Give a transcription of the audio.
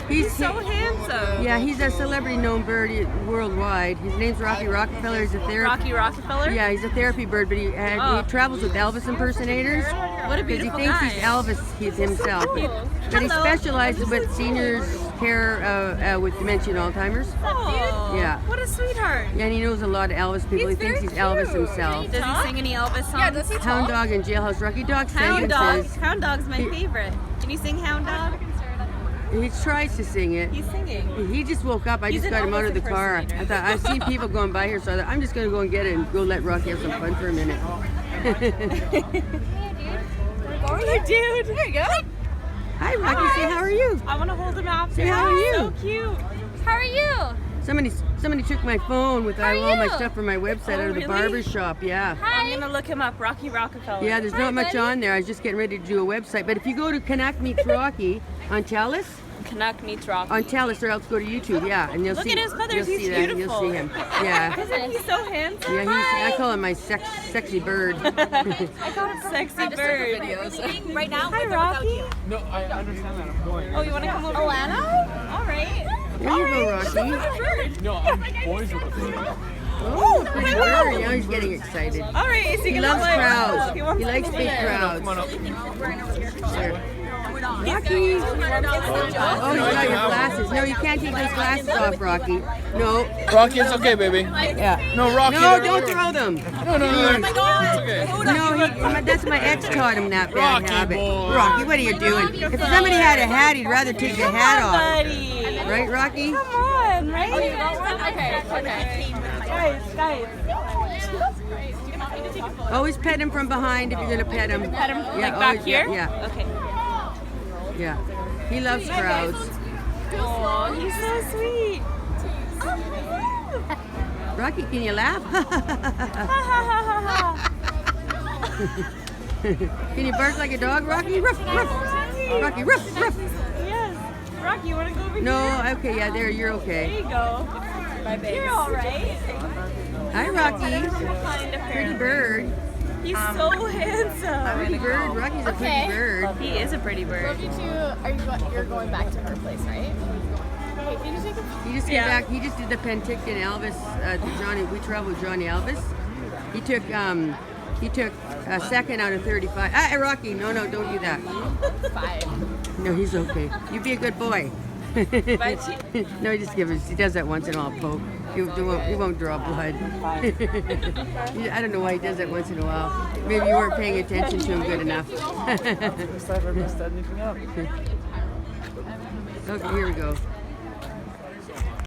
He's so handsome. Yeah, he's a celebrity-known bird worldwide. His name's Rockafellar. He's a therapy. Rockafellar? Yeah, he's a therapy bird, but he travels with Elvis impersonators. What a because he beautiful thinks guy. he's Elvis, he's himself. But he specializes with seniors care with dementia and Alzheimer's. Oh, Yeah. What a sweetheart. Yeah, and he knows a lot of Elvis people. He thinks he's Elvis himself. Does he sing any Elvis songs? Yeah, does he Hound Dog and Jailhouse Rocky Dog Hound Dog. sentences. Hound Dog's my favorite. Can you sing Hound Dog? He tries to sing it. He's singing. He just woke up. I He's just an got him out of the Elvis car. I impersonator. thought I've seen people going by here, so I thought I'm just going to go and get it and go let Rocky have some fun for a minute. Oh, dude. There you go. Hi, Rocky. Say how are you? I want to hold him out. Say how are you? So cute. How are you? Somebody took my phone with all my stuff from my website out of the really? barber shop. Yeah. I'm going to look him up. Rockafellar. Yeah, there's not much on there. I was just getting ready to do a website. But if you go to Canuck Meets Rocky on Telus, Canuck Meets Rocky. on Telus, or else go to YouTube, yeah, and you'll Look see. at his feathers, You'll he's see that. You'll beautiful. see him. Yeah. Isn't he so handsome? Yeah, I call him my sexy bird. I got a sexy bird. Right now? Hi, Rocky. No, I understand that. I'm going. Oh, you want to come over? Alana? All right. There you go, Rocky. No, I'm boys with the Oh, pretty bird. Now he's getting excited. All right. So He loves crowds. He wants likes big crowds. Come on up. Sure. Rocky. Oh, you got your glasses. No, you can't take those glasses off, Rocky. No. Rocky, it's okay, baby. Yeah. No, Rocky. No, don't throw them. No, it's okay. No, that's my ex taught him that bad Rocky habit. boy. Rocky, what are you doing? If somebody had a hat, he'd rather take the hat off. Buddy. Right, Rocky? Come on, right? Okay. Guys. Always pet him from behind if you're going to pet him. Pet him Yeah, like always- back here? Yeah, Okay. yeah. He loves crowds. Oh, he's so sweet. Rocky, can you laugh? Can you bark like a dog, Rocky? Ruff, ruff. Rocky, ruff, ruff. Yes. Rocky, you want to go over here? No, okay, yeah, there, you're There okay. you go. You're all right. Hi, Rocky. Kind of Pretty her. bird. He's so handsome. Pretty bird. Rocky's a pretty Okay. bird. He is a pretty bird. You're going back to her place, right? Okay, can you take a He just came Yeah. back. He just did the Penticton Elvis. Johnny. We traveled with Johnny Elvis. He took a second out of 35. Ah, Rocky, no, don't do that. 5? No, he's okay. You be a good boy. No, he just gives us. He does that once in a while. Poke. He won't draw blood. I don't know why he does that once in a while. Maybe you weren't paying attention to him good enough. Next time I messed anything up. Okay, here we go.